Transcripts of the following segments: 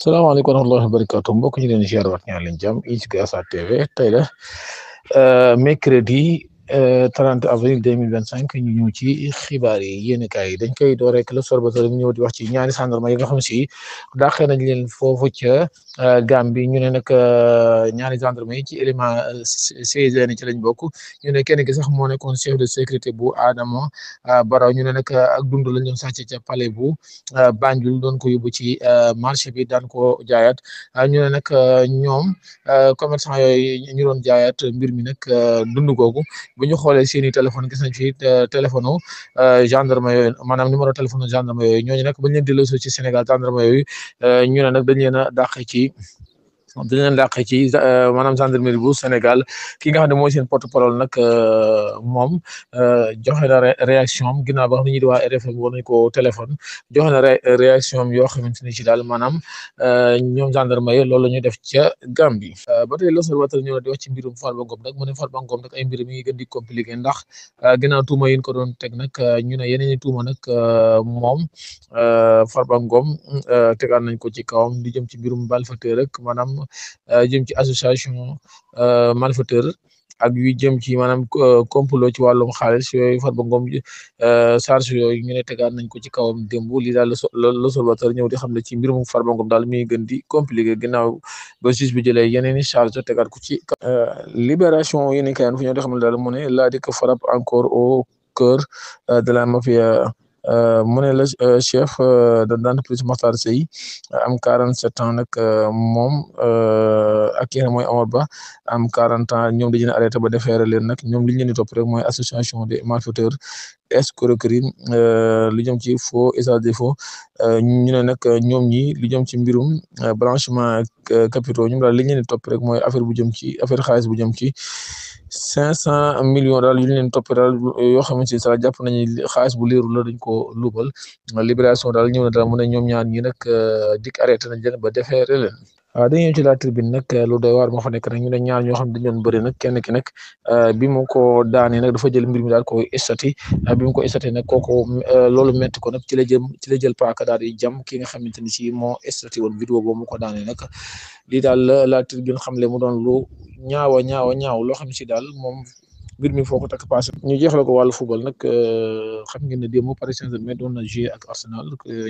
salaamaaleykum wa rahmatullahi wa barakatuh mbokk ñu leen ziar waat ñaan leen jàmm ci Gasa TV tey la mercredi 30 avril 2025 ñu ñëw ci xibaar yi yéen kaay yi dañ koy door rek l'Observateur mu ñëw di wax ci ñaari gendarme yi nga xam si dàqee nañ leen foofu ca Gambie ñu ne nag ñaari gendarme yi ci élément CESE ci lañ bokk ñu ne kenn ki sax moo nekkoon chef de sécurité bu Adama Barrow ñu ne nag ak dund lañ doon sàcc ca palais bu Banjul doon ko yóbbu ci marché bi daan ko jaayaat ñu ne nag ñoom commerçant yooyu ñu doon jaayaat mbir mi nag dund googu bu ñu xoolee seen i téléphone gis nañ fi téléphone gendarme yooyu maanaam numéro téléphone gendarme yooyu ñooñu nag bañ leen delloosi ci Sénégal gendarme yooyu ñu ne nag dañ leen a dàq ci maanaam gendarmerie bu Sénégal ki nga xam ne mooy seen porte-parole nag moom joxe na réaction am ginnaaw ba xam ne ñi di waa RFM war nañ ko téléphone joxe na réaction am yoo xamante ni ci daal maanaam ñoom gendarme yi loolu la ñuy def ca Gambie ba tey l'Observateur ñëw di wax ci mbirum Farba Ngom nag mu ne Farba Ngom nag ay mbirum yi ngi gën di compliqué ndax ginnaaw tuuma yi ñu ko doon teg nag ñu ne yeneen i tuuma nag moom Farba Ngom tegaat nañ ko ci kawam di jëm ci mbirum malfaiteur rek maanaam jëm ci association malfaiteur ak yu jëm ci maanaam complot ci wàllum xaalis yooyu Farba Ngom charge yooyu ñu ne tegaat nañ ko ci kawam démb lii daal l'Observateur ñëw di xam ne ci mbirum Farba Ngom daal mi ngi gën di compliqué ginnaaw ba juge bi jëlee yeneen i charge tegaat ko ci libération yi ni kayan fu ñëw di xam ne daal mu ne la di ko frappe encore au cœur de la mafia mu ne la chef d'entreprise Matar Sey am 47 ans nag moom ak ki mooy Omar Ba am 40 ans ñoom dañu leen arrêté ba defeere leen nag ñoom li ñu leen di topp rek mooy association des malfaiteurs escroquerie lu jëm ci faux usage des faux ñu ne nag ñoom ñi lu jëm ci mbirum blanchiment capitaux ñoom daal li ñu leen di topp rek mooy affaire bu jëm ci affaire xaalis bu jëm ci 500 millions daal yu ñu leen topp daal yoo xamante ni sax jàpp nañu xaalis bu leerul la dañ ko luubal libération daal ñëw na daal mu ne ñoom ñaar ñi nag dik arrêté nañ leen ba defeere leen waaw dañu ñëw ci la tribune nag lu doy waar moo fa nekk nag ñu ne ñaar ñoo xam ne dañu doon bëri nag kenn ki nag bi mu ko daanee nag dafa jël mbir mi daal koy estati bi mu ko estati nag kooku loolu metti ko nag ci la jël paaka daal di jam ki nga xamante ni ci moo estati woon vidéo boobu mu ko daanee nag lii daal la tribune xamle mu doon lu ñaaw loo xam si daal moom mbir mi foo ko takk passé ñu jeexal ko wàllu football nag xam ngeen ne démb Paris Saint-Germain doon na jouer ak Arsenal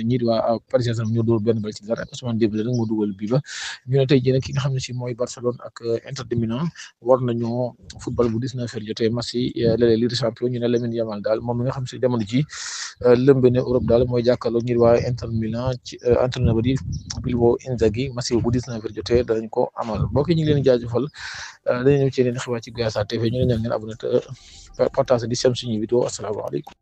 ñii di waa Paris Saint-Germain ñoo dóor benn bal ci dara Ousmane Dembélé nag moo dugal bii ba ñu ne tey jii nag ki nga xam ne si mooy Barcelone ak Inter de Milan war nañoo football bu 19h jotee match yi léeg-léeg Ligue des Champions ñu ne Lamine Yamal daal moom mi nga xam si jamono ji lëmbe ne Europe daal mooy jàkkaarloo ñii di waa Inter Milan ci entraîneur ba di Filippo Inzaghi match bu 19h jotee danañ ko amal mbokk yi ñu ngi leen di jaajëfal dañu ñëw ci yeneen xibaar ci Gasa TV ñu ne ñaan ngeen abonné te partage di sem suñu vidéo asalaamaaleykum